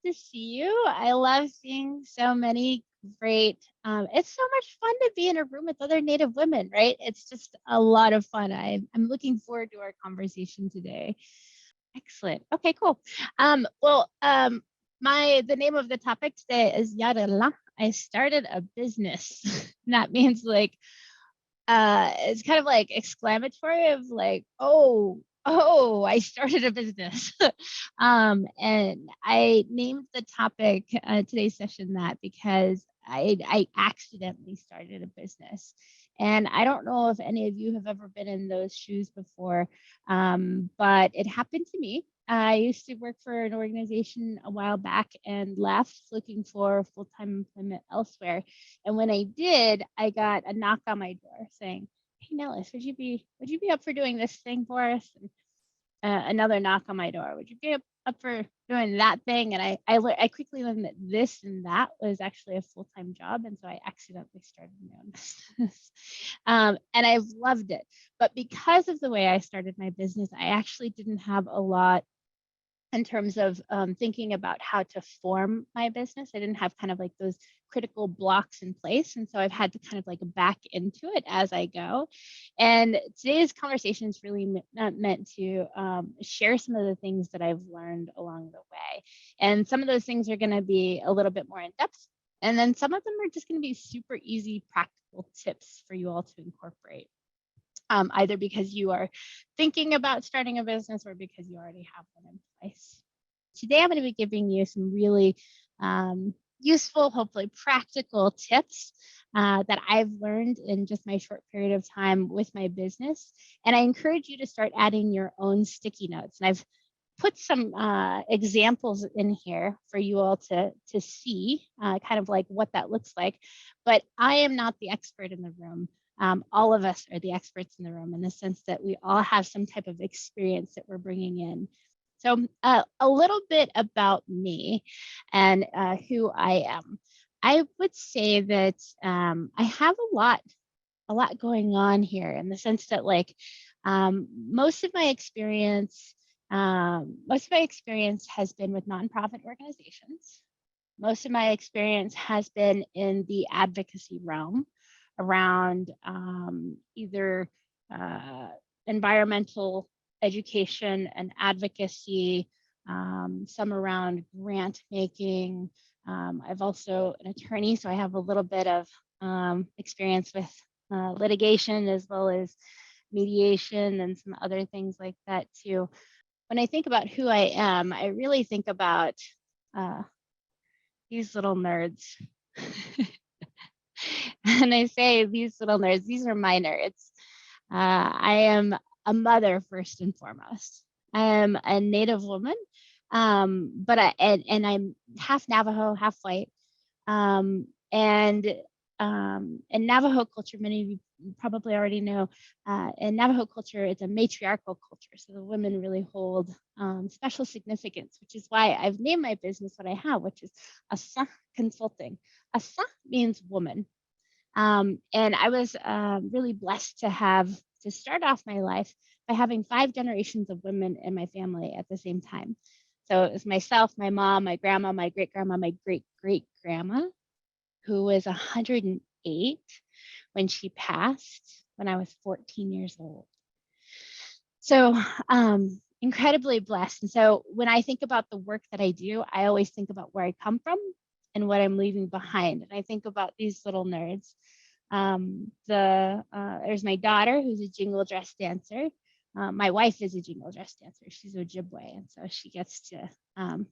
to see you. I love seeing so many great. It's so much fun to be in a room with other Native women, right? It's just a lot of fun. I'm looking forward to our conversation today. Excellent. Okay, cool. Well, the name of the topic today is Yaadila. I started a business. And that means like it's kind of like exclamatory of like, oh, I started a business. And I named the topic today's session that because I accidentally started a business. And I don't know if any of you have ever been in those shoes before, but it happened to me. I used to work for an organization a while back and left looking for full-time employment elsewhere. And when I did, I got a knock on my door saying, "Hey Nellis, would you be up for doing this thing for us?" And another knock on my door, "Would you be up for doing that thing?" And I quickly learned that this and that was actually a full-time job, and so I accidentally started my own business. And I've loved it. But because of the way I started my business, I actually didn't have a lot in terms of thinking about how to form my business. I didn't have kind of like those critical blocks in place. And so I've had to kind of like back into it as I go. And today's conversation is really meant to share some of the things that I've learned along the way. And some of those things are going to be a little bit more in depth. And then some of them are just going to be super easy, practical tips for you all to incorporate. Either because you are thinking about starting a business or because you already have one in place. Today, I'm going to be giving you some really useful, hopefully practical tips that I've learned in just my short period of time with my business. And I encourage you to start adding your own sticky notes. And I've put some examples in here for you all to see kind of like what that looks like. But I am not the expert in the room. All of us are the experts in the room in the sense that we all have some type of experience that we're bringing in. So a little bit about me and who I am. I would say that I have a lot going on here in the sense that like most of my experience has been with nonprofit organizations. Most of my experience has been in the advocacy realm around either environmental education and advocacy, some around grant making. I've also an attorney, so I have a little bit of experience with litigation as well as mediation and some other things like that too. When I think about who I am, I really think about these little nerds. And I say these little nerds, these are my nerds. I am a mother first and foremost. I am a Native woman, but I'm half Navajo, half white. And in Navajo culture, many of you probably already know, in Navajo culture, it's a matriarchal culture. So the women really hold special significance, which is why I've named my business what I have, which is Asdzaa Consulting. Asdzaa means woman. And I was really blessed to start off my life by having 5 generations of women in my family at the same time. So it was myself, my mom, my grandma, my great-grandma, my great-great-grandma, who was 108 when she passed when I was 14 years old. So incredibly blessed. And so when I think about the work that I do, I always think about where I come from and what I'm leaving behind. And I think about these little nerds. There's my daughter, who's a jingle dress dancer. My wife is a jingle dress dancer. She's Ojibwe, and so she gets to,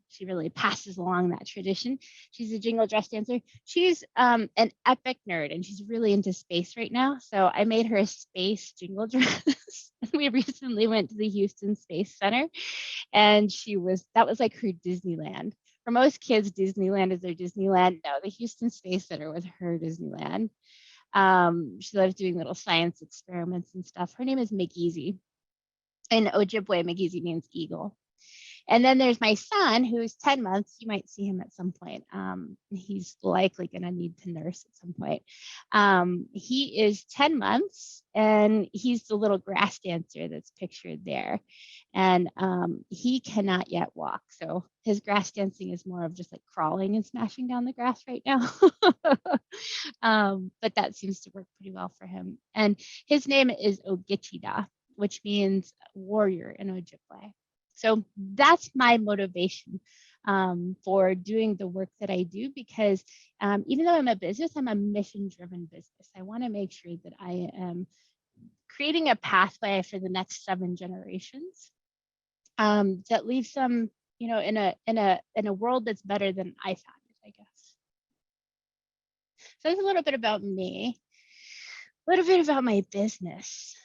she really passes along that tradition. She's a jingle dress dancer. She's an epic nerd, and she's really into space right now. So I made her a space jingle dress. We recently went to the Houston Space Center, and that was like her Disneyland. For most kids, Disneyland is their Disneyland. No, the Houston Space Center was her Disneyland. She loves doing little science experiments and stuff. Her name is McGeezy. In Ojibwe, McGeezy means eagle. And then there's my son, who's 10 months. You might see him at some point. He's likely going to need to nurse at some point. He is 10 months, and he's the little grass dancer that's pictured there. And he cannot yet walk. So his grass dancing is more of just like crawling and smashing down the grass right now. But that seems to work pretty well for him. And his name is Ogichida, which means warrior in Ojibwe. So that's my motivation for doing the work that I do, because even though I'm a business, I'm a mission-driven business. I want to make sure that I am creating a pathway for the next 7 generations that leaves them, you know, in a world that's better than I found it, I guess. So that's a little bit about me, a little bit about my business.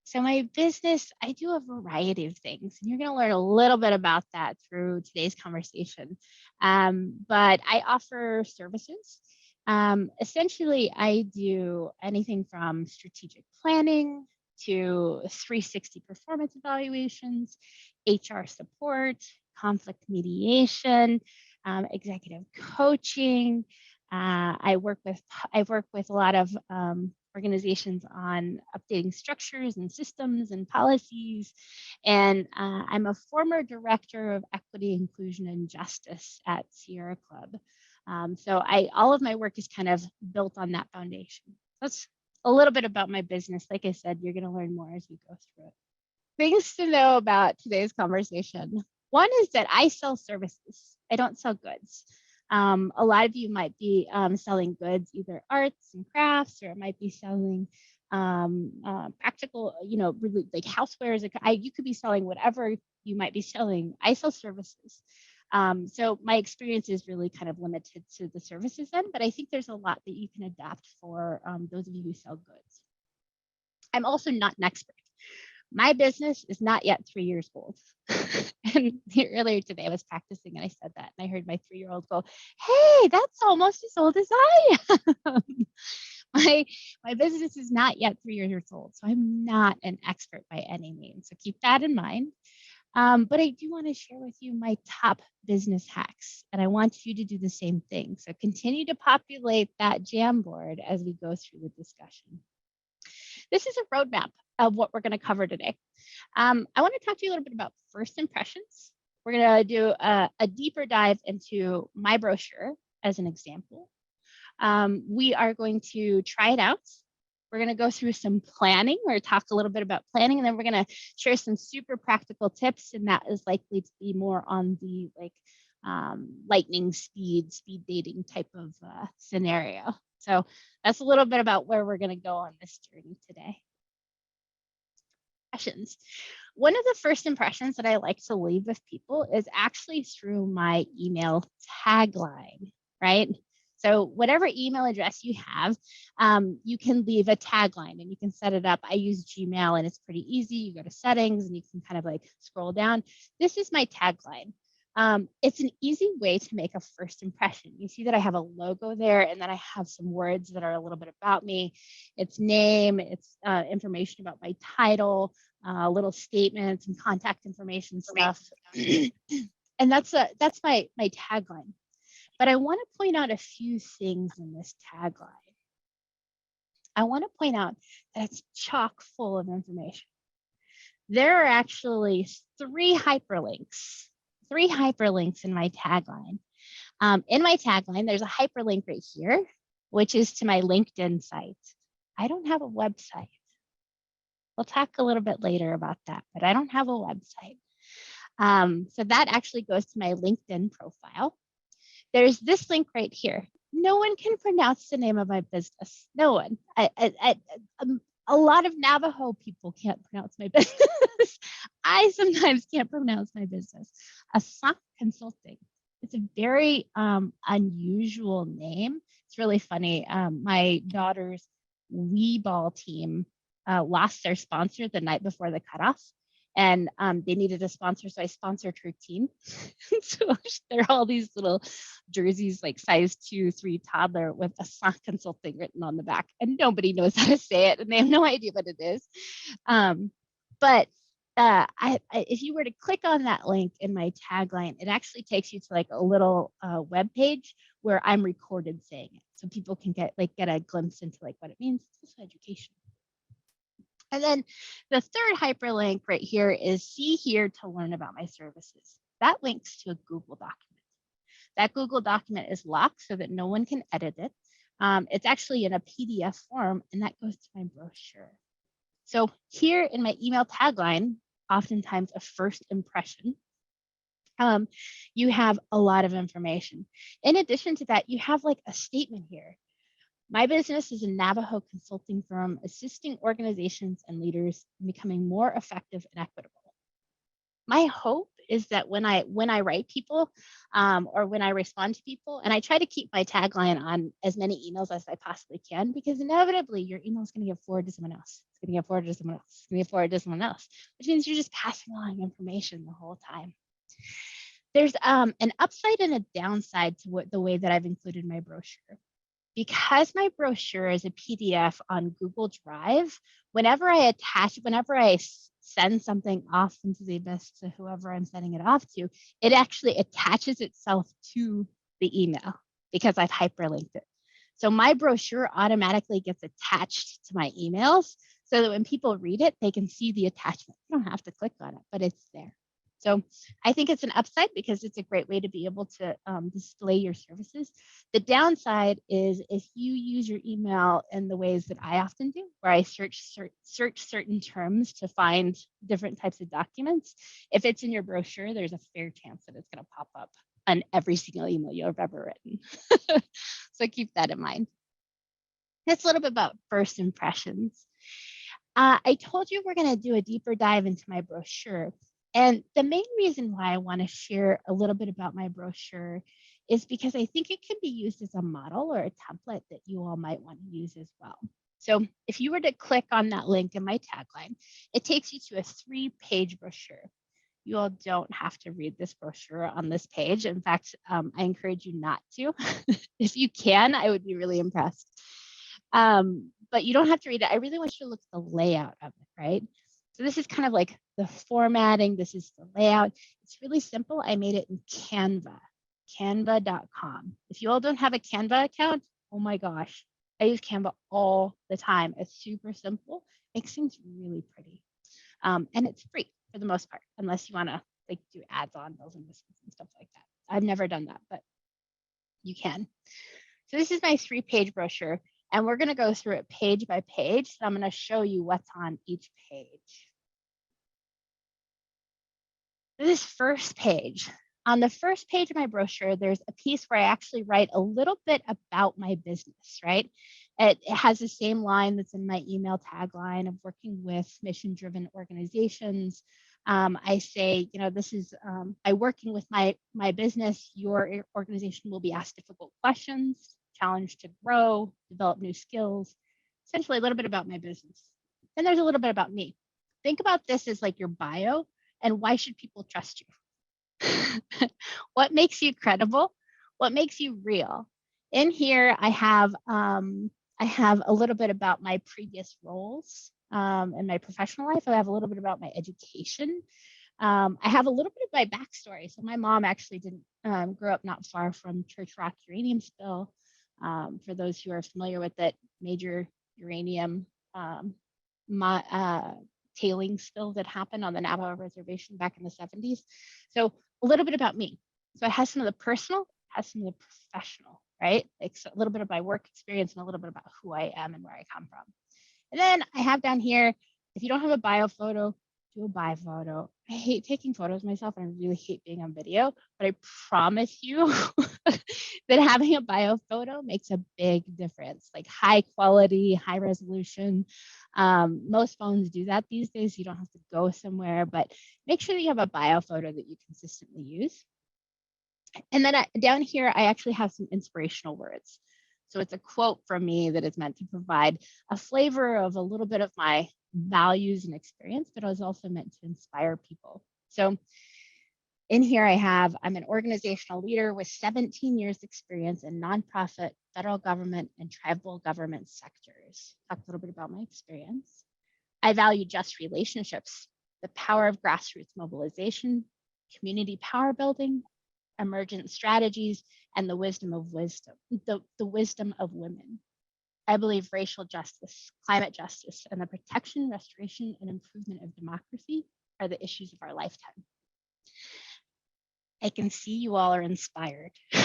So my business, I do a variety of things, and you're going to learn a little bit about that through today's conversation. But I offer services. Essentially, I do anything from strategic planning to 360 performance evaluations, HR support, conflict mediation, executive coaching. I've worked with a lot of organizations on updating structures and systems and policies. And I'm a former director of equity, inclusion, and justice at Sierra Club. So all of my work is kind of built on that foundation. That's a little bit about my business. Like I said, you're going to learn more as we go through it. Things to know about today's conversation. One is that I sell services. I don't sell goods. A lot of you might be selling goods, either arts and crafts, or it might be selling practical, you know, really like housewares. You could be selling whatever you might be selling. I sell services. So my experience is really kind of limited to the services end, but I think there's a lot that you can adapt for those of you who sell goods. I'm also not an expert. My business is not yet 3 years old. And earlier today I was practicing and I said that, and I heard my 3-year-old go, "Hey, that's almost as old as I am." My business is not yet 3 years old, so I'm not an expert by any means. So keep that in mind. But I do want to share with you my top business hacks, and I want you to do the same thing. So continue to populate that Jamboard as we go through the discussion. This is a roadmap of what we're going to cover today. I want to talk to you a little bit about first impressions. We're going to do a deeper dive into my brochure as an example. We are going to try it out. We're going to go through some planning, or talk a little bit about planning, and then we're going to share some super practical tips, and that is likely to be more on the lightning speed dating type of scenario. So that's a little bit about where we're going to go on this journey today. Impressions. One of the first impressions that I like to leave with people is actually through my email tagline, right? So whatever email address you have, you can leave a tagline and you can set it up. I use Gmail and it's pretty easy. You go to settings and you can kind of like scroll down. This is my tagline. It's an easy way to make a first impression. You see that I have a logo there, and then I have some words that are a little bit about me. It's name, it's information about my title, little statements and contact information stuff. And that's my tagline. But I want to point out a few things in this tagline. I want to point out that it's chock full of information. There are actually 3 hyperlinks in my tagline. In my tagline, there's a hyperlink right here, which is to my LinkedIn site. I don't have a website. We'll talk a little bit later about that, but I don't have a website. So that actually goes to my LinkedIn profile. There's this link right here. No one can pronounce the name of my business. No one. A lot of Navajo people can't pronounce my business. I sometimes can't pronounce my business. Asdzaa Consulting. It's a very unusual name. It's really funny. My daughter's Wii ball team lost their sponsor the night before the cutoff, and they needed a sponsor, so I sponsored her team. So there are all these little jerseys, like size 2, 3 toddler with Asdzaa Consulting written on the back, and nobody knows how to say it, and they have no idea what it is. But if you were to click on that link in my tagline, it actually takes you to like a little web page where I'm recorded saying it, so people can get a glimpse into like what it means. It's also education. And then the third hyperlink right here is see here to learn about my services. That links to a Google document. That Google document is locked so that no one can edit it. It's actually in a PDF form, and that goes to my brochure. So here in my email tagline, oftentimes a first impression, you have a lot of information. In addition to that, you have like a statement here. My business is a Navajo consulting firm assisting organizations and leaders in becoming more effective and equitable. My hope is that when I write people or when I respond to people, and I try to keep my tagline on as many emails as I possibly can, because inevitably your email is going to get forwarded to someone else. It's going to get forwarded to someone else. It's going to get forwarded to someone else, which means you're just passing along information the whole time. There's an upside and a downside to the way that I've included my brochure. Because my brochure is a PDF on Google Drive, whenever I send something off into the abyss to whoever I'm sending it off to, it actually attaches itself to the email because I've hyperlinked it. So my brochure automatically gets attached to my emails so that when people read it, they can see the attachment. You don't have to click on it, but it's there. So I think it's an upside because it's a great way to be able to display your services. The downside is if you use your email in the ways that I often do, where I search certain terms to find different types of documents. If it's in your brochure, there's a fair chance that it's going to pop up on every single email you've ever written. So keep that in mind. That's a little bit about first impressions. I told you we're going to do a deeper dive into my brochure. And the main reason why I want to share a little bit about my brochure is because I think it can be used as a model or a template that you all might want to use as well. So if you were to click on that link in my tagline, it takes you to a 3-page brochure. You all don't have to read this brochure on this page. In fact, I encourage you not to. If you can, I would be really impressed. But you don't have to read it. I really want you to look at the layout of it, right? So this is kind of like the formatting. This is the layout. It's really simple. I made it in Canva, canva.com. If you all don't have a Canva account, oh my gosh, I use Canva all the time. It's super simple, makes things really pretty. And it's free for the most part, unless you want to like do ads on bells and whistles and stuff like that. I've never done that, but you can. So this is my 3-page brochure. And we're going to go through it page by page. So I'm going to show you what's on each page. This first page. On the first page of my brochure, there's a piece where I actually write a little bit about my business, right? It has the same line that's in my email tagline of working with mission-driven organizations. I say, this is by working with my business, your organization will be asked difficult questions, challenged to grow, develop new skills, essentially a little bit about my business. Then there's a little bit about me. Think about this as like your bio and why should people trust you? What makes you credible? What makes you real? In here, I have a little bit about my previous roles in my professional life. I have a little bit about my education. I have a little bit of my backstory. So my mom actually didn't grow up not far from Church Rock uranium spill. For those who are familiar with it, major uranium tailing spill that happened on the Navajo reservation back in the 70s. So a little bit about me. So it has some of the personal, has some of the professional, right? Like a little bit of my work experience and a little bit about who I am and where I come from. And then I have down here, if you don't have a bio photo, do a bio photo. I hate taking photos myself and I really hate being on video, but I promise you that having a bio photo makes a big difference, like high quality, high resolution. Most phones do that these days. You don't have to go somewhere, but make sure that you have a bio photo that you consistently use. And then down here, I actually have some inspirational words. So it's a quote from me that is meant to provide a flavor of a little bit of my values and experience, but it was also meant to inspire people. So in here I'm an organizational leader with 17 years experience in nonprofit, federal government, and tribal government sectors. Talk a little bit about my experience. I value just relationships. the power of grassroots mobilization, community power building, emergent strategies, and the wisdom of women. I believe racial justice, climate justice, and the protection, restoration, and improvement of democracy are the issues of our lifetime. I can see you all are inspired by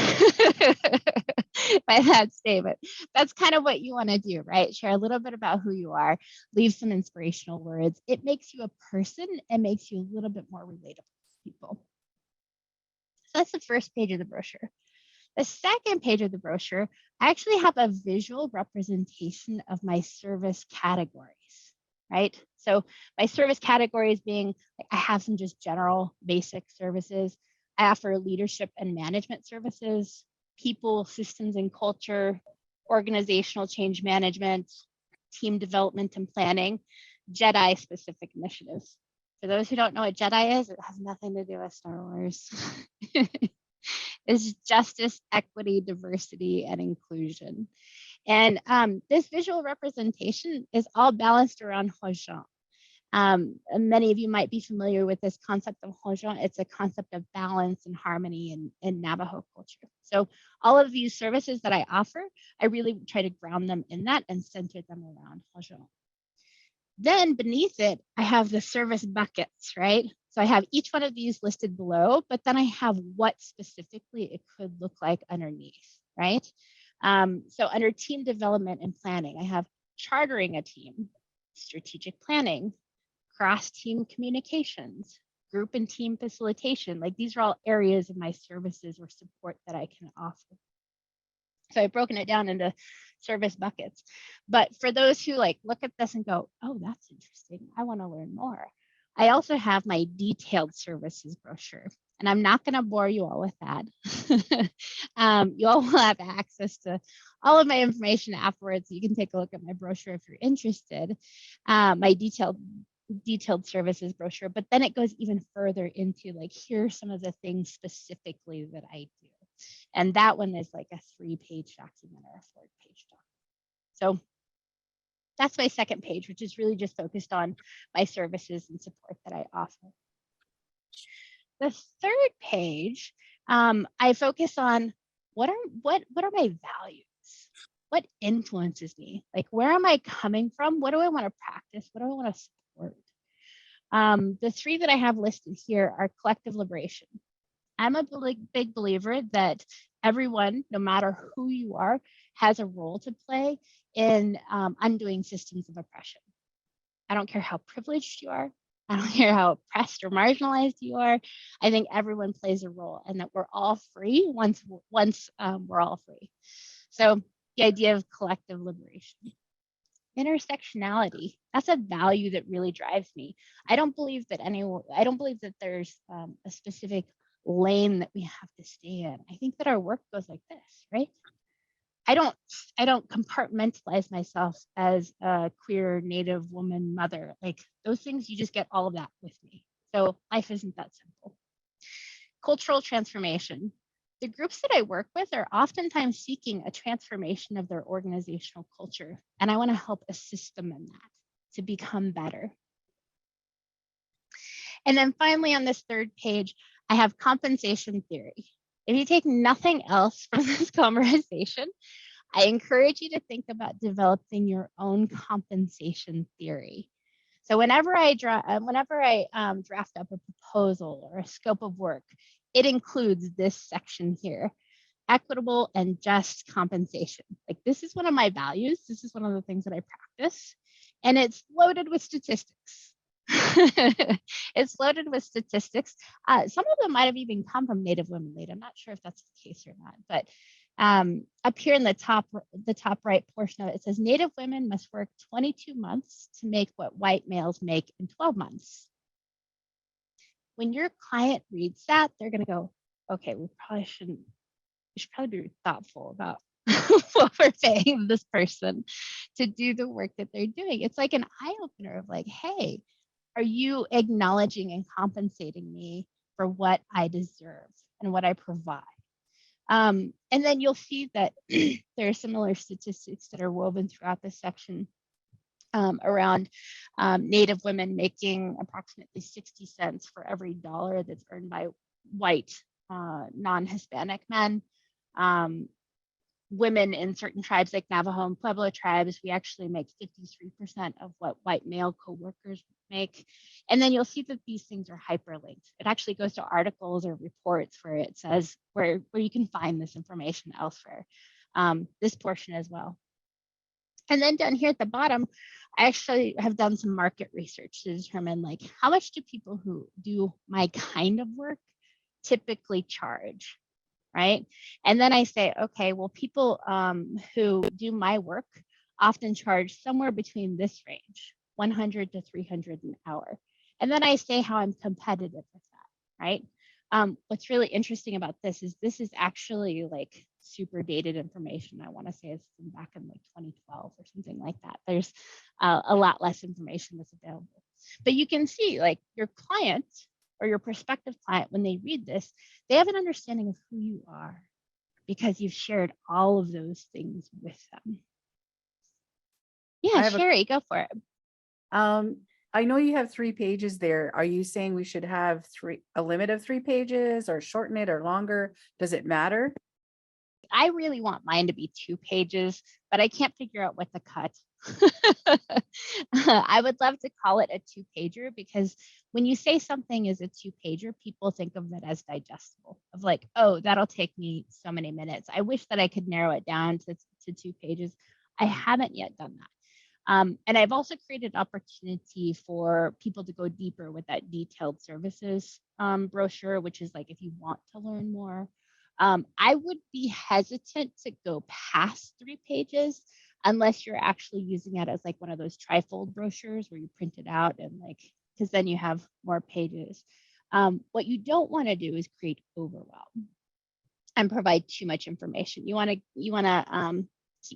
that statement. That's kind of what you want to do, right? Share a little bit about who you are, leave some inspirational words. It makes you a person and makes you a little bit more relatable to people. So that's the first page of the brochure. The second page of the brochure, I actually have a visual representation of my service categories, right? So my service categories being, I have some just general basic services. I offer leadership and management services, people, systems and culture, organizational change management, team development and planning, Jedi specific initiatives. For those who don't know what Jedi is, it has nothing to do with Star Wars. It's justice, equity, diversity, and inclusion. And this visual representation is all balanced around Hojang. Many of you might be familiar with this concept of Hojang. It's a concept of balance and harmony in Navajo culture. So all of these services that I offer, I really try to ground them in that and center them around Hojang. Then beneath it, I have the service buckets, right? So I have each one of these listed below, but then I have what specifically it could look like underneath, right? So under team development and planning, I have chartering a team, strategic planning, cross-team communications, group and team facilitation. Like these are all areas of my services or support that I can offer. So I've broken it down into service buckets. But for those who like look at this and go, oh, that's interesting, I want to learn more, I also have my detailed services brochure. And I'm not going to bore you all with that. You all will have access to all of my information afterwards. You can take a look at my brochure if you're interested. My detailed services brochure, but then it goes even further into like, here are some of the things specifically that I do. And that one is like a 3-page document or a 4-page document. So that's my second page, which is really just focused on my services and support that I offer. The third page, I focus on what are my values? What influences me? Like, where am I coming from? What do I want to practice? What do I want to support? The 3 that I have listed here are collective liberation. I'm a big believer that everyone, no matter who you are, has a role to play in undoing systems of oppression. I don't care how privileged you are. I don't care how oppressed or marginalized you are. I think everyone plays a role and that we're all free once we're all free. So the idea of collective liberation. Intersectionality, that's a value that really drives me. I don't believe that there's a specific lane that we have to stay in. I think that our work goes like this, right? I don't compartmentalize myself as a queer Native woman mother. Like those things, you just get all of that with me. So life isn't that simple. Cultural transformation. The groups that I work with are oftentimes seeking a transformation of their organizational culture, and I want to help assist them in that to become better. And then finally, on this third page, I have compensation theory. If you take nothing else from this conversation, I encourage you to think about developing your own compensation theory. So whenever I draft up a proposal or a scope of work, it includes this section here, equitable and just compensation. Like this is one of my values. This is one of the things that I practice, and it's loaded with statistics. It's loaded with statistics. Some of them might have even come from Native women lead. I'm not sure if that's the case or not, but up here in the top right portion of it, it says Native women must work 22 months to make what white males make in 12 months. When your client reads that, they're going to go, okay, we should probably be thoughtful about what we're paying this person to do the work that they're doing. It's like an eye opener of like, hey, are you acknowledging and compensating me for what I deserve and what I provide? And then you'll see that there are similar statistics that are woven throughout this section around Native women making approximately 60 cents for every dollar that's earned by white non-Hispanic men. Women in certain tribes like Navajo and Pueblo tribes, we actually make 53% of what white male coworkers make. And then you'll see that these things are hyperlinked. It actually goes to articles or reports where it says where you can find this information elsewhere. This portion as well. And then down here at the bottom, I actually have done some market research to determine like how much do people who do my kind of work typically charge, right? And then I say, okay, well, people who do my work often charge somewhere between this range, 100 to 300 an hour. And then I say how I'm competitive with that, right? What's really interesting about this is actually like super dated information. I want to say it's from back in like 2012 or something like that. There's a lot less information that's available. But you can see like your client or your prospective client, when they read this, they have an understanding of who you are because you've shared all of those things with them. Yeah, Sherry, go for it. I know you have 3 pages there. Are you saying we should have a limit of 3 pages or shorten it or longer? Does it matter? I really want mine to be 2 pages, but I can't figure out what to cut. I would love to call it a 2-pager because when you say something is a 2-pager, people think of it as digestible, of like, oh, that'll take me so many minutes. I wish that I could narrow it down to 2 pages. I haven't yet done that. And I've also created opportunity for people to go deeper with that detailed services brochure, which is like if you want to learn more. I would be hesitant to go past 3 pages unless you're actually using it as like one of those trifold brochures where you print it out and like, because then you have more pages. What you don't want to do is create overwhelm and provide too much information. You want to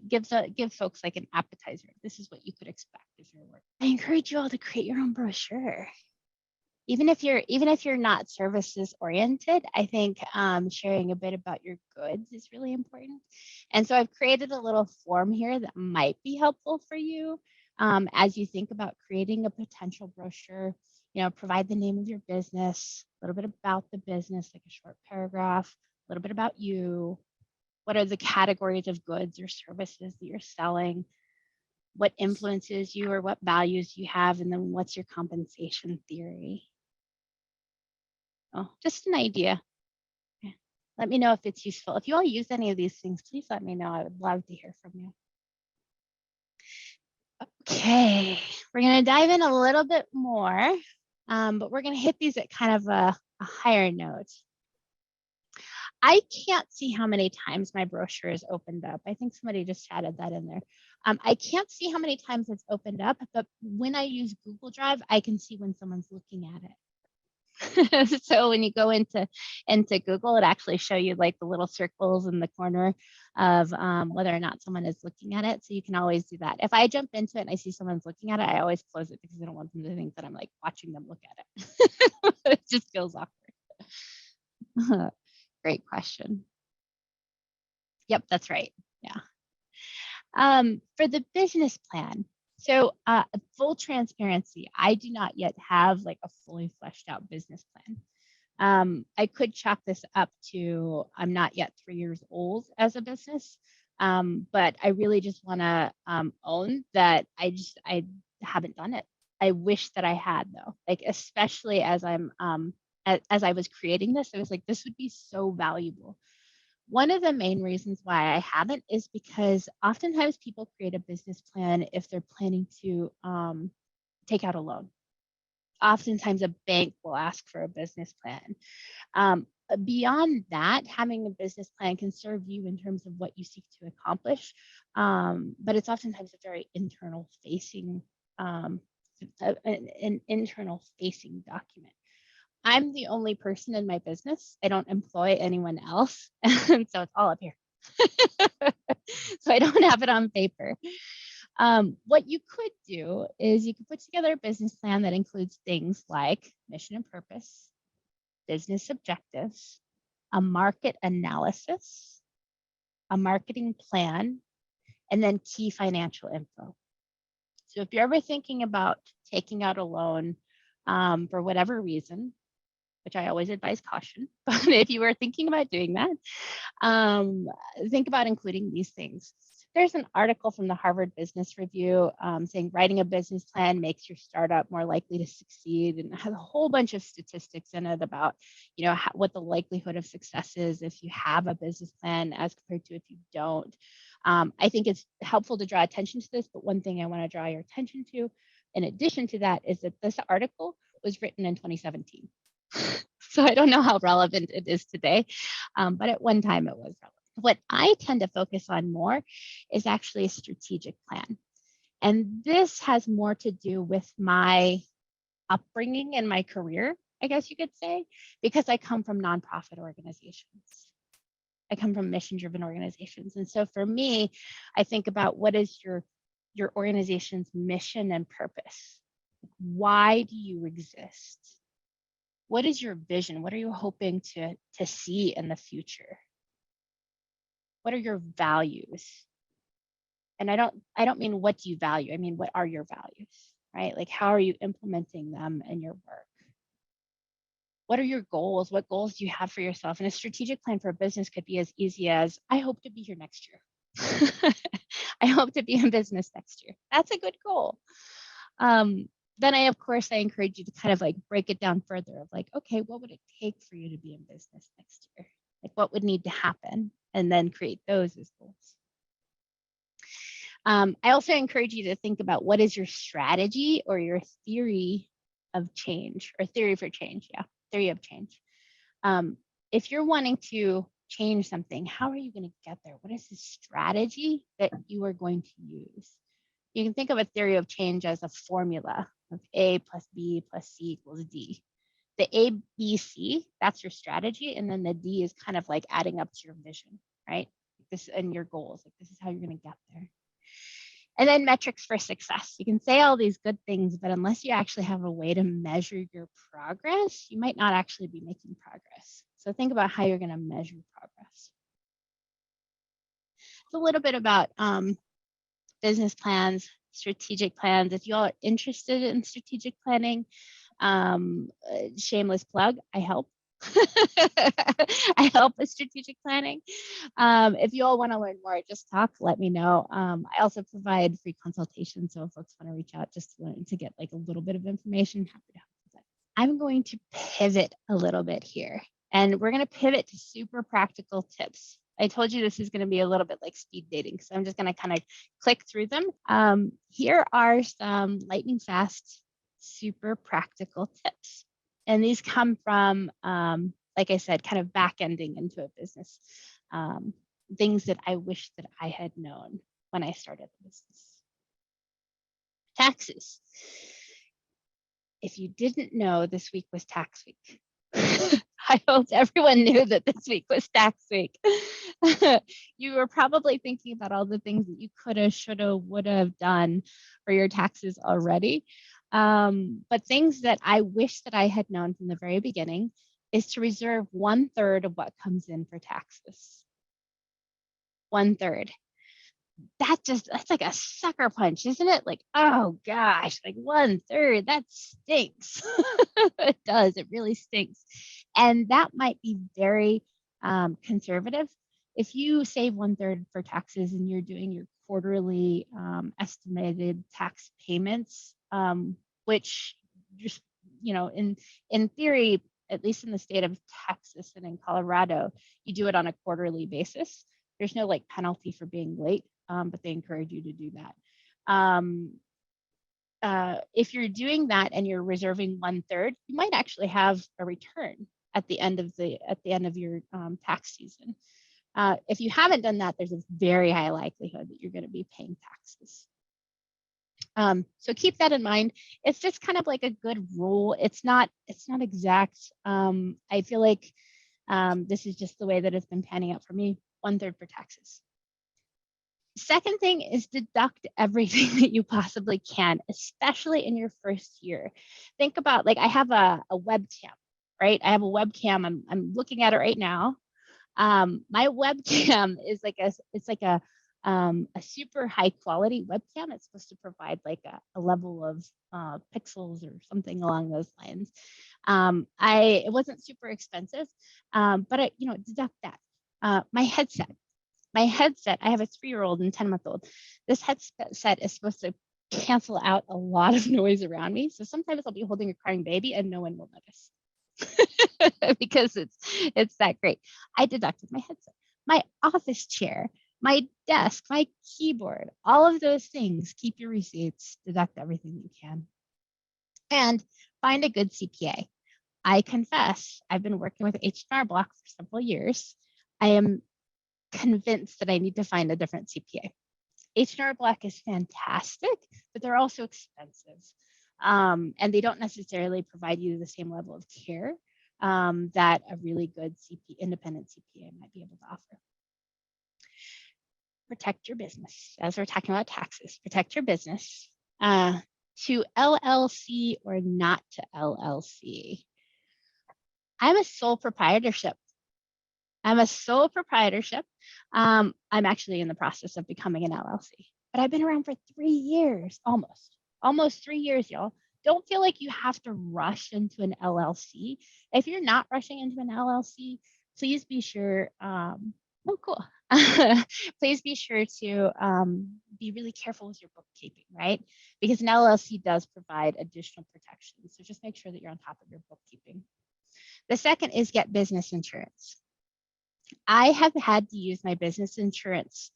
give folks like an appetizer. This is what you could expect if you're working. I encourage you all to create your own brochure. Even if you're not services oriented, I think sharing a bit about your goods is really important. And so I've created a little form here that might be helpful for you as you think about creating a potential brochure. You know, provide the name of your business, a little bit about the business, like a short paragraph, a little bit about you. What are the categories of goods or services that you're selling? What influences you or what values you have? And then what's your compensation theory? Oh, just an idea. Let me know if it's useful. If you all use any of these things, please let me know. I would love to hear from you. Okay, we're going to dive in a little bit more, but we're going to hit these at kind of a higher note. I can't see how many times my brochure is opened up. I think somebody just chatted that in there. I can't see how many times it's opened up, but when I use Google Drive, I can see when someone's looking at it. So when you go into Google, it actually show you like the little circles in the corner of whether or not someone is looking at it. So you can always do that. If I jump into it and I see someone's looking at it, I always close it because I don't want them to think that I'm like watching them look at it. It just feels awkward. Great question. Yep, that's right. Yeah. For the business plan, so full transparency, I do not yet have like a fully fleshed out business plan. I could chalk this up to I'm not yet 3 years old as a business, but I really just want to own that I haven't done it. I wish that I had though, like especially as as I was creating this, I was like, this would be so valuable. One of the main reasons why I haven't is because oftentimes people create a business plan if they're planning to take out a loan. Oftentimes a bank will ask for a business plan. Beyond that, having a business plan can serve you in terms of what you seek to accomplish, but it's oftentimes a very internal facing, an internal facing document. I'm the only person in my business. I don't employ anyone else. And so it's all up here. So I don't have it on paper. What you could do is you could put together a business plan that includes things like mission and purpose, business objectives, a market analysis, a marketing plan, and then key financial info. So if you're ever thinking about taking out a loan for whatever reason, which I always advise caution, but if you are thinking about doing that, think about including these things. There's an article from the Harvard Business Review saying writing a business plan makes your startup more likely to succeed, and has a whole bunch of statistics in it about, what the likelihood of success is if you have a business plan as compared to if you don't. I think it's helpful to draw attention to this, but one thing I want to draw your attention to, in addition to that, is that this article was written in 2017. So I don't know how relevant it is today, but at one time it was relevant. What I tend to focus on more is actually a strategic plan. And this has more to do with my upbringing and my career, I guess you could say, because I come from nonprofit organizations. I come from mission-driven organizations. And so for me, I think about what is your organization's mission and purpose? Why do you exist? What is your vision? What are you hoping to see in the future? What are your values? And I don't mean what do you value? I mean, what are your values, right? Like, how are you implementing them in your work? What are your goals? What goals do you have for yourself? And a strategic plan for a business could be as easy as, I hope to be here next year. I hope to be in business next year. That's a good goal. Then I encourage you to kind of like break it down further of like, okay, what would it take for you to be in business next year? Like, what would need to happen? And then create those as goals. I also encourage you to think about what is your strategy or your theory of change, or theory for change. Yeah, theory of change. If you're wanting to change something, how are you going to get there? What is the strategy that you are going to use? You can think of a theory of change as a formula of A plus B plus C equals D. The A, B, C, that's your strategy. And then the D is kind of like adding up to your vision, right? This and your goals. Like, this is how you're going to get there. And then metrics for success. You can say all these good things, but unless you actually have a way to measure your progress, you might not actually be making progress. So think about how you're going to measure progress. It's a little bit about business plans, strategic plans. If you all are interested in strategic planning, shameless plug, I help. I help with strategic planning. If you all want to learn more, just talk, let me know. I also provide free consultations. So if folks want to reach out just to learn to get like a little bit of information, happy to help with that. I'm going to pivot a little bit here, and we're going to pivot to super practical tips. I told you this is going to be a little bit like speed dating, so I'm just going to kind of click through them. Here are some lightning fast, super practical tips. And these come from, like I said, kind of back ending into a business, things that I wish that I had known when I started the business. Taxes. If you didn't know, this week was tax week. I hope everyone knew that this week was tax week. You were probably thinking about all the things that you could have, should have, would have done for your taxes already. But things that I wish that I had known from the very beginning is to reserve 1/3 of what comes in for taxes. 1/3. That's like a sucker punch, isn't it? Like, oh gosh, like 1/3, that stinks. It does, it really stinks. And that might be very conservative. If you save 1/3 for taxes and you're doing your quarterly estimated tax payments, which just, in theory, at least in the state of Texas and in Colorado, you do it on a quarterly basis. There's no like penalty for being late, but they encourage you to do that. If you're doing that and you're reserving 1/3, you might actually have a return at the end of your tax season. If you haven't done that, there's a very high likelihood that you're going to be paying taxes. So keep that in mind. It's just kind of like a good rule. It's not exact. I feel like this is just the way that it's been panning out for me. 1/3 for taxes. Second thing is deduct everything that you possibly can, especially in your first year. Think about, like, I have a webcam, right? I have a webcam. I'm looking at it right now. My webcam is like a A super high quality webcam. It's supposed to provide like a level of pixels or something along those lines. It wasn't super expensive, but I, deduct that. My headset. I have a 3-year-old and 10-month-old. This headset is supposed to cancel out a lot of noise around me. So sometimes I'll be holding a crying baby and no one will notice because it's that great. I deducted my headset, my office chair, my desk, my keyboard, all of those things. Keep your receipts, deduct everything you can, and find a good CPA. I confess, I've been working with H&R Block for several years. I am convinced that I need to find a different CPA. H&R Block is fantastic, but they're also expensive. And they don't necessarily provide you the same level of care that a really good independent CPA might be able to offer. Protect your business. As we're talking about taxes, protect your business. To LLC or not to LLC. I'm a sole proprietorship. I'm actually in the process of becoming an LLC, but I've been around for 3 years, almost 3 years, y'all. Don't feel like you have to rush into an LLC. If you're not rushing into an LLC, please be sure, cool. Please be sure to be really careful with your bookkeeping, right? Because an LLC does provide additional protections. So just make sure that you're on top of your bookkeeping. The second is get business insurance. I have had to use my business insurance.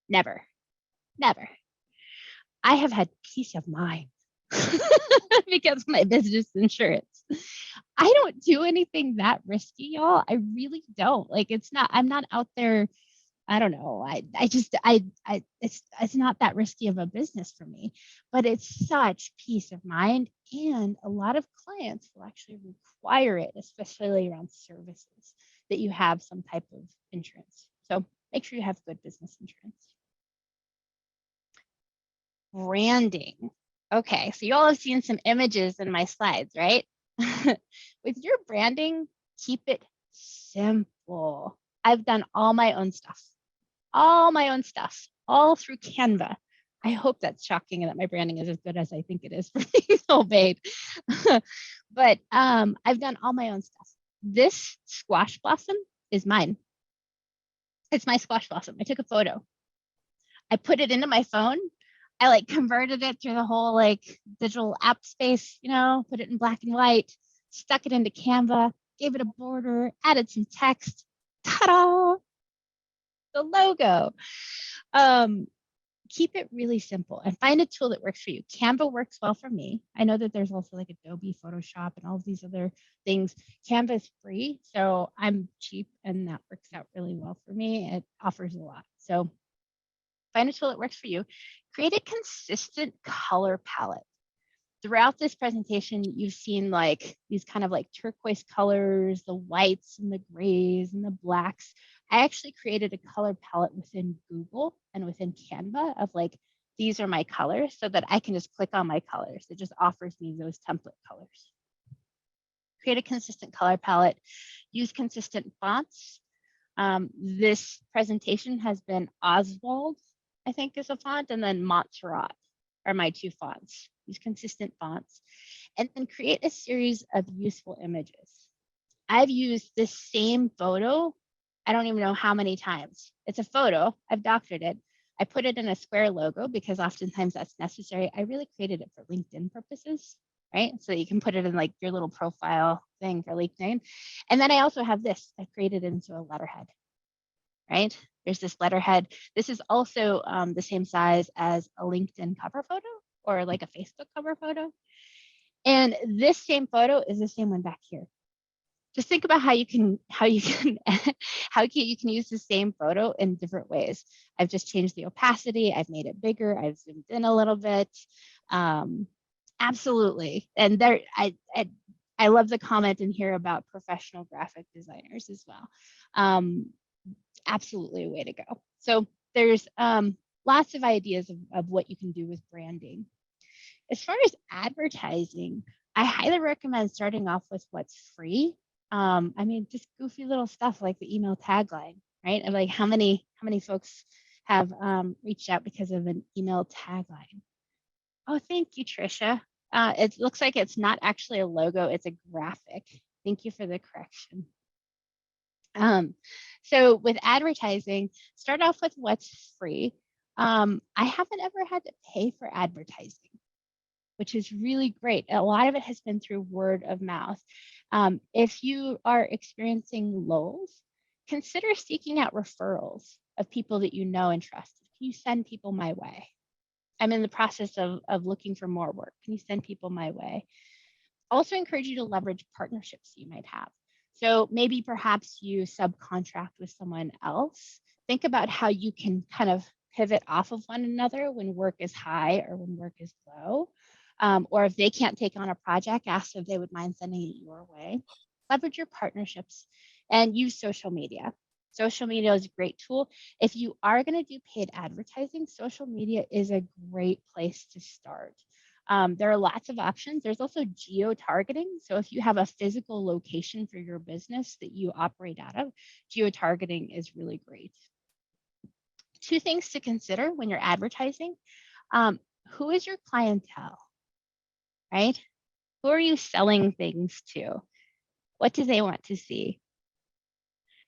Never. I have had peace of mind because of my business insurance. I don't do anything that risky, y'all. I really don't. Like, I'm not out there. I don't know. It's not that risky of a business for me, but it's such peace of mind. And a lot of clients will actually require it, especially around services, that you have some type of insurance. So make sure you have good business insurance. Branding. Okay, so you all have seen some images in my slides, right? With your branding, keep it simple. I've done all my own stuff, all through Canva. I hope that's shocking and that my branding is as good as I think it is for being obeyed. But I've done all my own stuff. This squash blossom is mine. It's my squash blossom. I took a photo. I put it into my phone. I converted it through the whole digital app space, put it in black and white, stuck it into Canva, gave it a border, added some text. Ta-da! The logo. Keep it really simple and find a tool that works for you. Canva works well for me. I know that there's also Adobe Photoshop and all of these other things. Canva is free, so I'm cheap and that works out really well for me. It offers a lot. So find a tool that works for you. Create a consistent color palette. Throughout this presentation, you've seen these kind of turquoise colors, the whites and the grays and the blacks. I actually created a color palette within Google and within Canva of these are my colors so that I can just click on my colors. It just offers me those template colors. Create a consistent color palette. Use consistent fonts. This presentation has been Oswald, I think is a font, and then Montserrat are my 2 fonts. Use consistent fonts. And then create a series of useful images. I've used this same photo, I don't even know how many times. It's a photo, I've doctored it. I put it in a square logo because oftentimes that's necessary. I really created it for LinkedIn purposes, right? So that you can put it in your little profile thing for LinkedIn. And then I also have this, I created it into a letterhead, right? There's this letterhead. This is also the same size as a LinkedIn cover photo or a Facebook cover photo. And this same photo is the same one back here. Just think about how you can use the same photo in different ways. I've just changed the opacity. I've made it bigger. I've zoomed in a little bit. Absolutely. And I love the comment in here about professional graphic designers as well. Absolutely a way to go. So there's lots of ideas of what you can do with branding. As far as advertising, I highly recommend starting off with what's free. Just goofy little stuff like the email tagline, right? Of how many folks have reached out because of an email tagline. Oh, thank you, Trisha. It looks like it's not actually a logo, it's a graphic. Thank you for the correction. So with advertising, start off with what's free. I haven't ever had to pay for advertising, which is really great. A lot of it has been through word of mouth. If you are experiencing lulls, consider seeking out referrals of people that you know and trust. Can you send people my way? I'm in the process of looking for more work. Can you send people my way? Also encourage you to leverage partnerships you might have. So maybe perhaps you subcontract with someone else. Think about how you can kind of pivot off of one another when work is high or when work is low. Or if they can't take on a project, ask if they would mind sending it your way. Leverage your partnerships and use social media. Social media is a great tool. If you are going to do paid advertising, social media is a great place to start. There are lots of options. There's also geo-targeting. So if you have a physical location for your business that you operate out of, geo-targeting is really great. Two things to consider when you're advertising. Who is your clientele, right? Who are you selling things to? What do they want to see?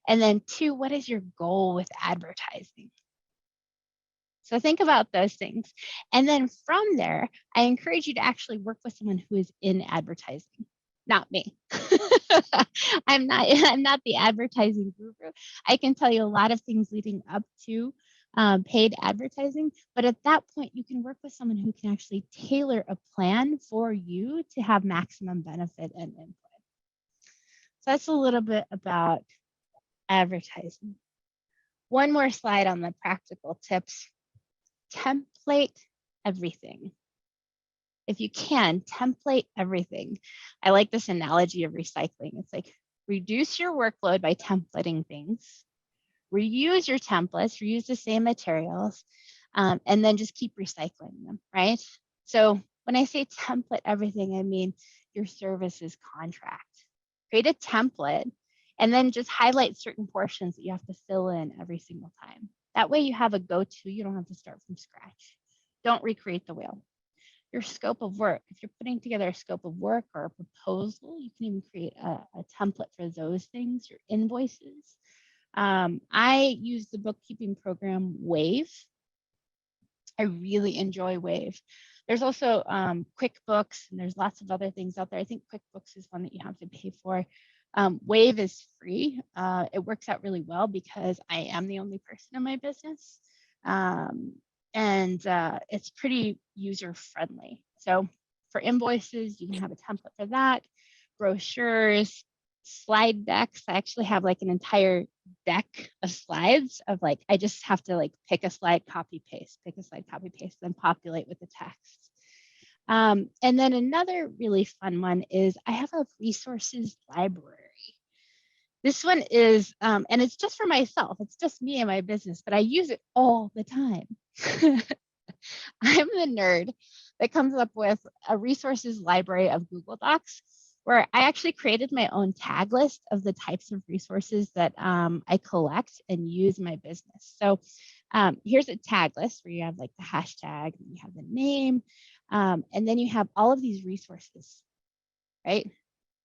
And then two, what is your goal with advertising? So think about those things. And then from there, I encourage you to actually work with someone who is in advertising, not me. I'm not the advertising guru. I can tell you a lot of things leading up to paid advertising, but at that point, you can work with someone who can actually tailor a plan for you to have maximum benefit and input. So that's a little bit about advertising. One more slide on the practical tips. Template everything. If you can, template everything. I like this analogy of recycling. It's like reduce your workload by templating things, reuse your templates, reuse the same materials, and then just keep recycling them, right? So when I say template everything, I mean your services contract. Create a template and then just highlight certain portions that you have to fill in every single time. That way you have a go-to, you don't have to start from scratch. Don't recreate the wheel. Your scope of work, if you're putting together a scope of work or a proposal, you can even create a template for those things, your invoices. I use the bookkeeping program Wave. I really enjoy Wave. There's also QuickBooks, and there's lots of other things out there. I think QuickBooks is one that you have to pay for. Wave is free. It works out really well because I am the only person in my business. And it's pretty user friendly. So for invoices, you can have a template for that. Brochures, slide decks. I actually have like an entire deck of slides of like, I just have to like pick a slide, copy paste, pick a slide, copy paste, then populate with the text. And then another really fun one is I have a resources library. This one is, and it's just for myself. It's just me and my business, but I use it all the time. I'm the nerd that comes up with a resources library of Google Docs where I actually created my own tag list of the types of resources that I collect and use in my business. So here's a tag list where you have like the hashtag, and you have the name, and then you have all of these resources, right?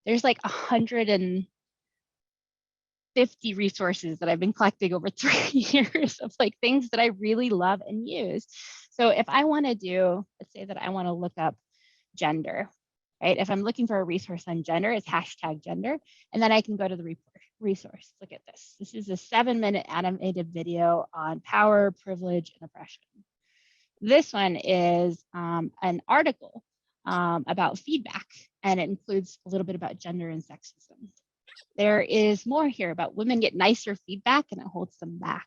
There's like 150 resources that I've been collecting over 3 years of like things that I really love and use. So if I want to do, let's say that I want to look up gender, right? If I'm looking for a resource on gender, it's hashtag gender. And then I can go to the resource. Look at this. This is a 7-minute animated video on power, privilege, and oppression. This one is an article about feedback, and it includes a little bit about gender and sexism. There is more here about women get nicer feedback and it holds them back.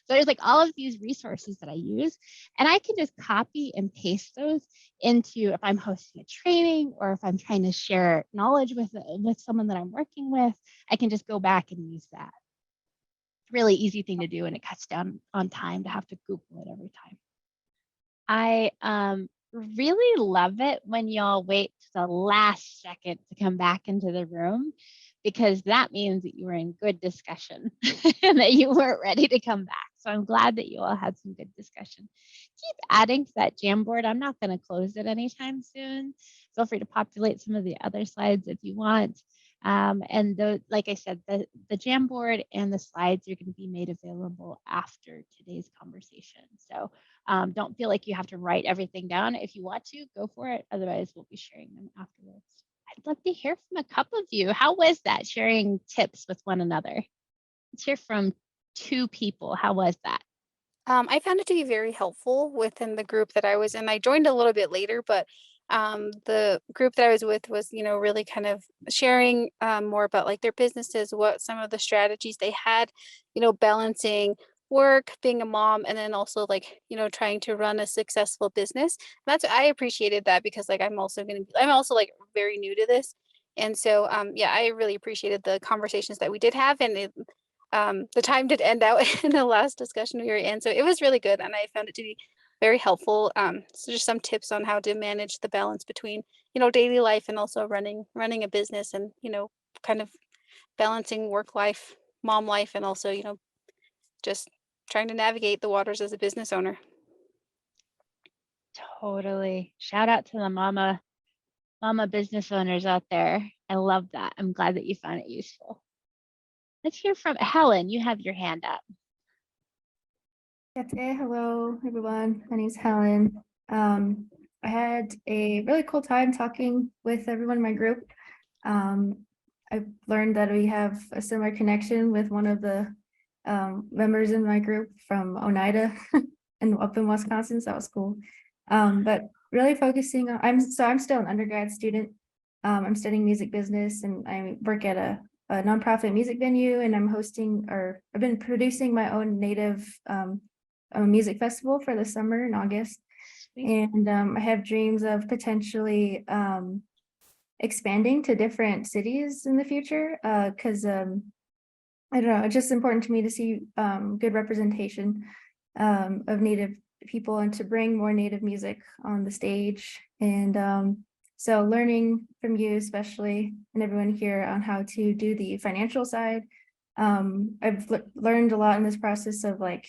So there's like all of these resources that I use, and I can just copy and paste those into if I'm hosting a training or if I'm trying to share knowledge with someone that I'm working with, I can just go back and use that. Really easy thing to do, and it cuts down on time to have to Google it every time. I really love it when y'all wait to the last second to come back into the room, because that means that you were in good discussion and that you weren't ready to come back. So I'm glad that you all had some good discussion. Keep adding to that Jamboard. I'm not going to close it anytime soon. Feel free to populate some of the other slides if you want. And like I said, the Jamboard and the slides are going to be made available after today's conversation. So don't feel like you have to write everything down. If you want to, go for it. Otherwise, we'll be sharing them afterwards. I'd love to hear from a couple of you. How was that, sharing tips with one another? Let's hear from 2 people. How was that? I found it to be very helpful within the group that I was in. I joined a little bit later, but the group that I was with was, really kind of sharing more about like their businesses, what some of the strategies they had, balancing work, being a mom, and then also like, trying to run a successful business. I appreciated that because like I'm also like very new to this. And so yeah, I really appreciated the conversations that we did have, and the time did end out in the last discussion we were in. So it was really good, and I found it to be very helpful. So just some tips on how to manage the balance between, daily life and also running a business, and, kind of balancing work life, mom life, and also, just trying to navigate the waters as a business owner. Totally. Shout out to the mama business owners out there. I love that. I'm glad that you found it useful. Let's hear from Helen. You have your hand up. Hello, everyone. My name is Helen. I had a really cool time talking with everyone in my group. I learned that we have a similar connection with one of the members in my group from Oneida and up in Wisconsin, so that was cool. But really focusing on, I'm still an undergrad student. I'm studying music business, and I work at a nonprofit music venue, and I've been producing my own native music festival for the summer in August. Sweet. And I have dreams of potentially expanding to different cities in the future, because I don't know, it's just important to me to see good representation of Native people and to bring more Native music on the stage. And so learning from you, especially, and everyone here on how to do the financial side. I've learned a lot in this process of like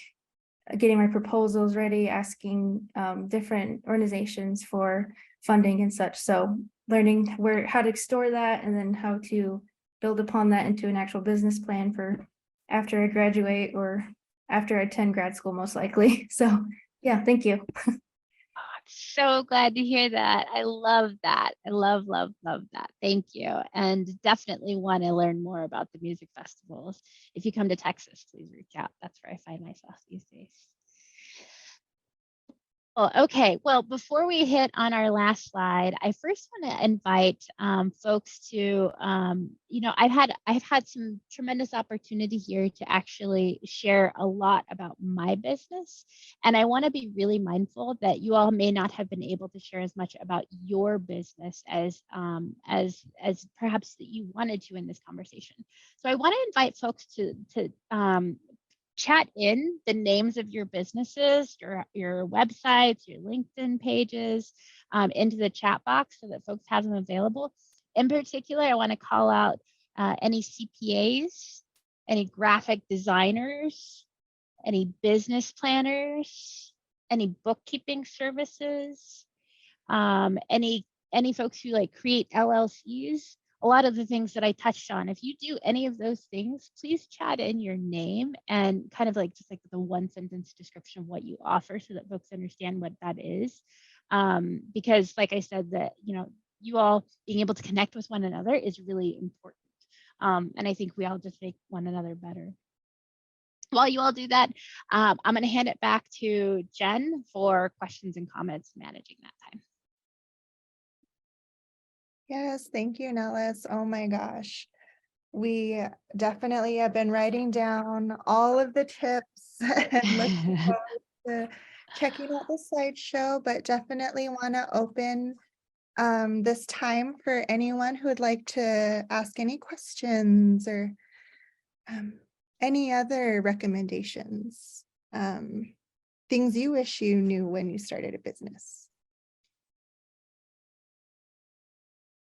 getting my proposals ready, asking different organizations for funding and such. So learning how to store that, and then how to build upon that into an actual business plan for after I graduate or after I attend grad school, most likely. So yeah, thank you. So glad to hear that. I love that. I love that. Thank you. And definitely want to learn more about the music festivals. If you come to Texas, please reach out. That's where I find myself these days. Well, okay. Well, before we hit on our last slide, I first want to invite folks to, I've had some tremendous opportunity here to actually share a lot about my business, and I want to be really mindful that you all may not have been able to share as much about your business as perhaps that you wanted to in this conversation. So I want to invite folks to chat in the names of your businesses, your websites, your LinkedIn pages into the chat box so that folks have them available. In particular, I want to call out any CPAs, any graphic designers, any business planners, any bookkeeping services, any folks who like create LLCs. A lot of the things that I touched on. If you do any of those things, please chat in your name and kind of like just like the 1-sentence description of what you offer so that folks understand what that is. Because like I said, that, you all being able to connect with one another is really important. And I think we all just make one another better. While you all do that, I'm going to hand it back to Jen for questions and comments managing that time. Yes, thank you, Nellis. Oh my gosh. We definitely have been writing down all of the tips and looking forward to checking out the slideshow, but definitely want to open this time for anyone who would like to ask any questions or any other recommendations, things you wish you knew when you started a business.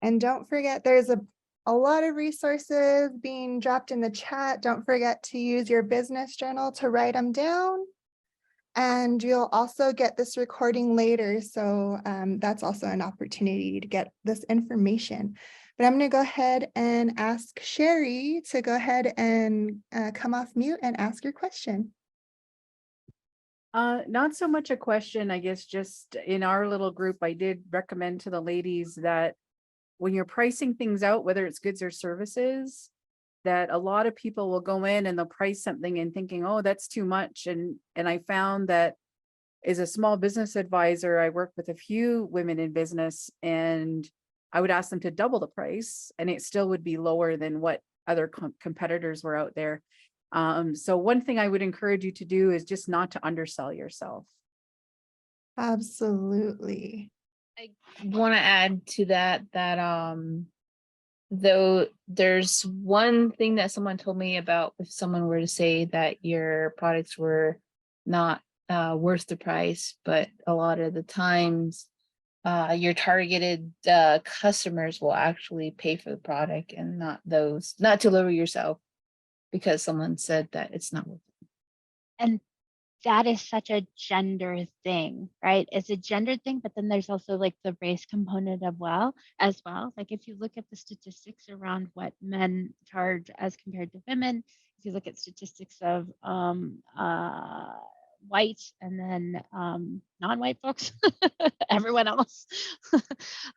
And don't forget, there's a a lot of resources being dropped in the chat. Don't forget to use your business journal to write them down. And you'll also get this recording later. So that's also an opportunity to get this information. But I'm going to go ahead and ask Sherry to go ahead and come off mute and ask your question. Not so much a question, I guess, just in our little group, I did recommend to the ladies that when you're pricing things out, whether it's goods or services, that a lot of people will go in and they'll price something and thinking, oh, that's too much. And I found that as a small business advisor, I work with a few women in business, and I would ask them to double the price and it still would be lower than what other competitors were out there. So one thing I would encourage you to do is just not to undersell yourself. Absolutely. I want to add to that though there's one thing that someone told me about, if someone were to say that your products were not worth the price, but a lot of the times your targeted customers will actually pay for the product, and not to lower yourself because someone said that it's not worth it. And that is such a gender thing, right? It's a gender thing, but then there's also like the race component as well. Like if you look at the statistics around what men charge as compared to women, if you look at statistics of white and then non-white folks, everyone else,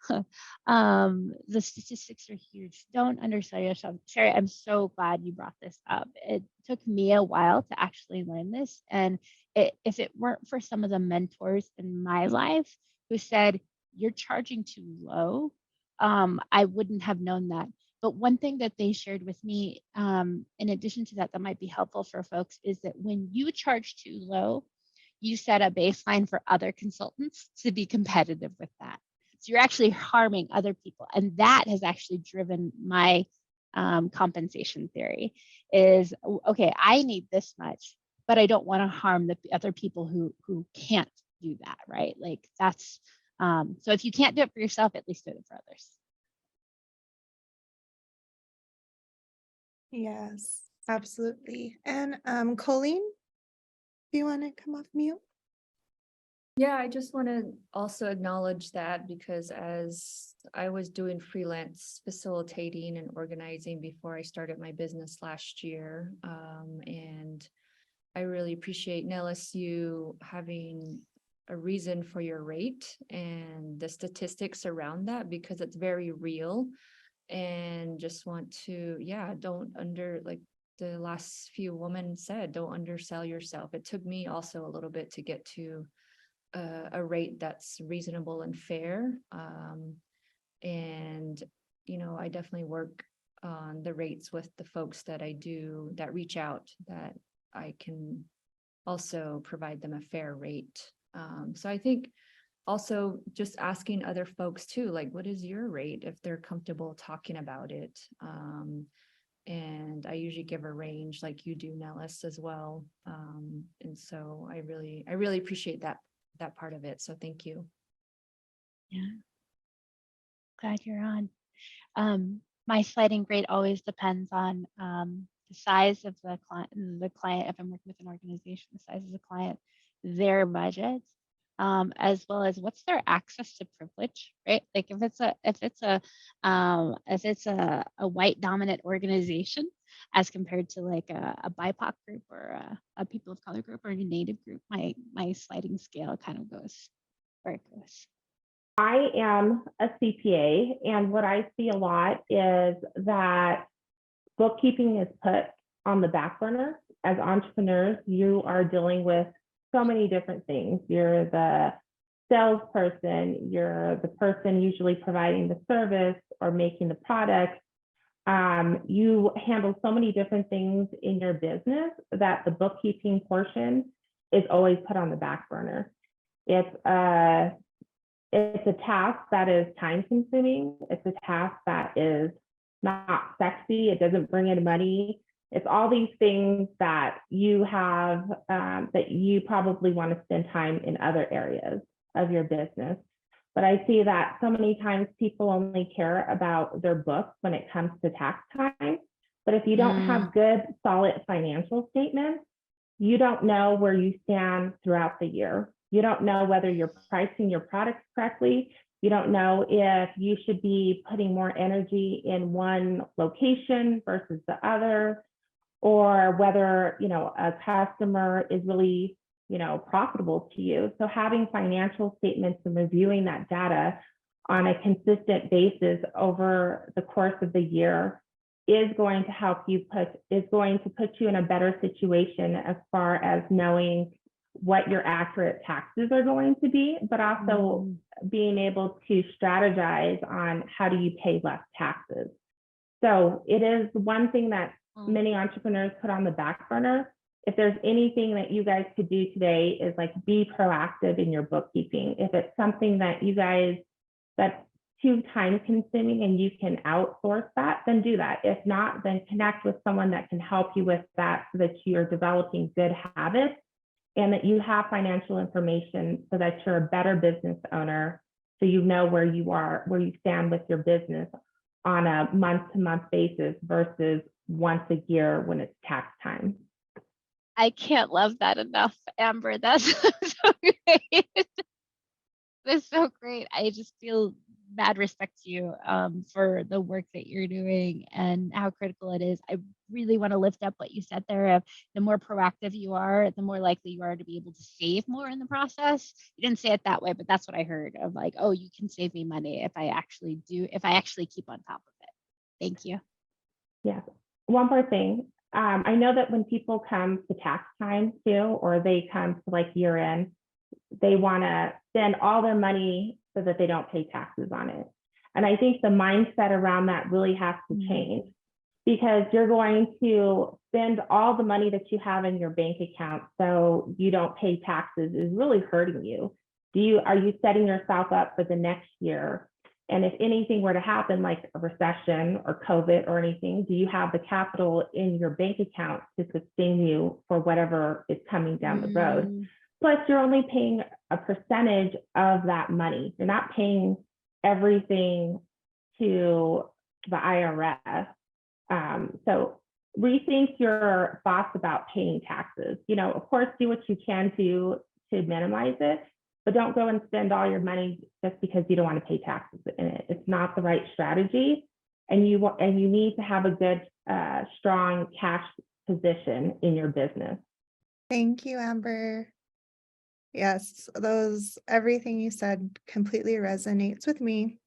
the statistics are huge. Don't undersell yourself. Sherry, I'm so glad you brought this up. It took me a while to actually learn this, and if it weren't for some of the mentors in my life who said you're charging too low, I wouldn't have known that. But one thing that they shared with me, in addition to that, that might be helpful for folks, is that when you charge too low, you set a baseline for other consultants to be competitive with that. So you're actually harming other people. And that has actually driven my compensation theory is, okay, I need this much, but I don't want to harm the other people who can't do that, right? Like that's, so if you can't do it for yourself, at least do it for others. Yes, absolutely. And Colleen, do you want to come off mute? Yeah, I just want to also acknowledge that, because as I was doing freelance facilitating and organizing before I started my business last year, and I really appreciate, Nellis, you having a reason for your rate and the statistics around that, because it's very real. And just want to, don't like the last few women said, don't undersell yourself. It took me also a little bit to get to a rate that's reasonable and fair. And, I definitely work on the rates with the folks that reach out, that I can also provide them a fair rate. So I think also just asking other folks too, like, what is your rate, if they're comfortable talking about it. And I usually give a range like you do, Nellis, as well. And so I really appreciate that part of it. So thank you. Yeah. Glad you're on. My sliding rate always depends on the size of the client, if I'm working with an organization, the size of the client, their budget, as well as what's their access to privilege, right? Like if it's a white dominant organization as compared to like a BIPOC group or a people of color group or a native group, my sliding scale kind of goes where it goes. I am a CPA, and what I see a lot is that bookkeeping is put on the back burner. As entrepreneurs, you are dealing with so many different things. You're the salesperson, you're the person usually providing the service or making the product. You handle so many different things in your business that the bookkeeping portion is always put on the back burner. It's a task that is time consuming. It's a task that is not sexy. It doesn't bring in money. It's all these things that you have that you probably want to spend time in other areas of your business. But I see that so many times people only care about their books when it comes to tax time. But if you don't have good, solid financial statements, you don't know where you stand throughout the year. You don't know whether you're pricing your products correctly. You don't know if you should be putting more energy in one location versus the other, or whether, a customer is really, profitable to you. So having financial statements and reviewing that data on a consistent basis over the course of the year is going to put you in a better situation as far as knowing what your accurate taxes are going to be, but also being able to strategize on how do you pay less taxes. So it is one thing that many entrepreneurs put on the back burner. If there's anything that you guys could do today is like be proactive in your bookkeeping. If it's something that that's too time consuming and you can outsource that, then do that. If not, then connect with someone that can help you with that so that you're developing good habits and that you have financial information so that you're a better business owner. So you know where you stand with your business on a month-to-month basis versus once a year when it's tax time. I can't love that enough, Amber. That's so great. That's so great. I just feel mad respect to you for the work that you're doing and how critical it is. I really want to lift up what you said there of the more proactive you are, the more likely you are to be able to save more in the process. You didn't say it that way, but that's what I heard of like, oh, you can save me money if I actually keep on top of it. Thank you. Yeah. One more thing. I know that when people come to tax time too, or they come to like year end, they want to spend all their money so that they don't pay taxes on it. And I think the mindset around that really has to change, because you're going to spend all the money that you have in your bank account so you don't pay taxes is really hurting you. Are you setting yourself up for the next year? And if anything were to happen, like a recession or COVID or anything, do you have the capital in your bank account to sustain you for whatever is coming down the road? Plus, you're only paying a percentage of that money. You're not paying everything to the IRS. So rethink your thoughts about paying taxes. Of course, do what you can to minimize it, but don't go and spend all your money just because you don't want to pay taxes in it. It's not the right strategy. And you need to have a good, strong cash position in your business. Thank you, Amber. Yes, everything you said completely resonates with me.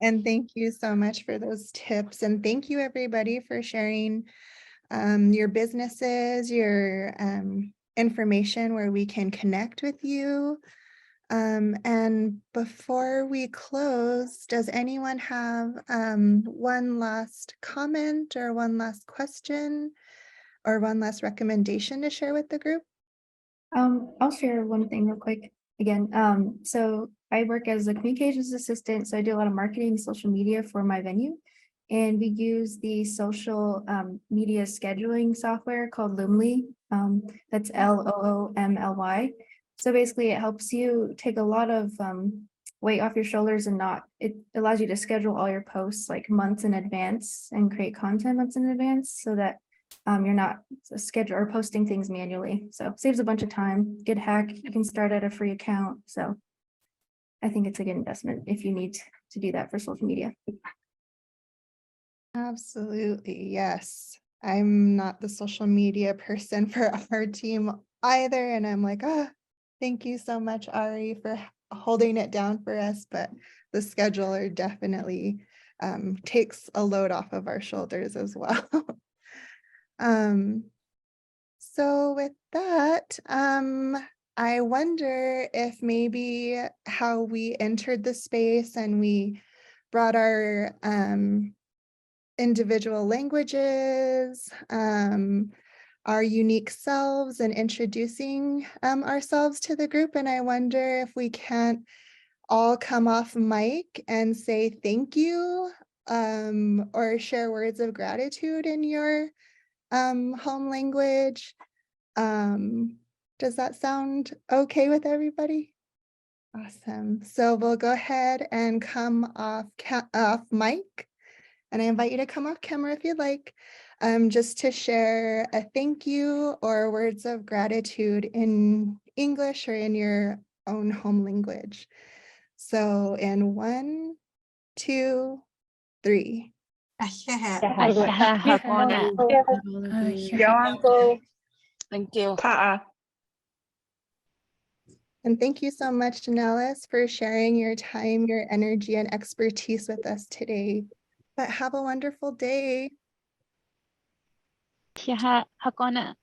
And thank you so much for those tips. And thank you everybody for sharing your businesses, your information where we can connect with you. And before we close, does anyone have one last comment or one last question or one last recommendation to share with the group? I'll share one thing real quick again. So I work as a communications assistant, so I do a lot of marketing, social media for my venue. And we use the social media scheduling software called Loomly. That's Loomly. So basically it helps you take a lot of weight off your shoulders and it allows you to schedule all your posts like months in advance and create content months in advance so that you're not schedule or posting things manually. So saves a bunch of time, good hack. You can start at a free account. So I think it's a good investment if you need to do that for social media. Absolutely, yes. I'm not the social media person for our team either. And I'm like, thank you so much, Ari, for holding it down for us. But the scheduler definitely takes a load off of our shoulders as well. So with that, I wonder if maybe how we entered the space and we brought our individual languages, our unique selves, and introducing ourselves to the group. And I wonder if we can't all come off mic and say thank you or share words of gratitude in your home language. Does that sound okay with everybody? Awesome. So we'll go ahead and come off mic. And I invite you to come off camera if you'd like, just to share a thank you or words of gratitude in English or in your own home language. So in 1, 2, 3. Asdzaa hakuna. Thank you. And thank you so much, Nellis, for sharing your time, your energy, and expertise with us today. But have a wonderful day. Asdzaa hakuna.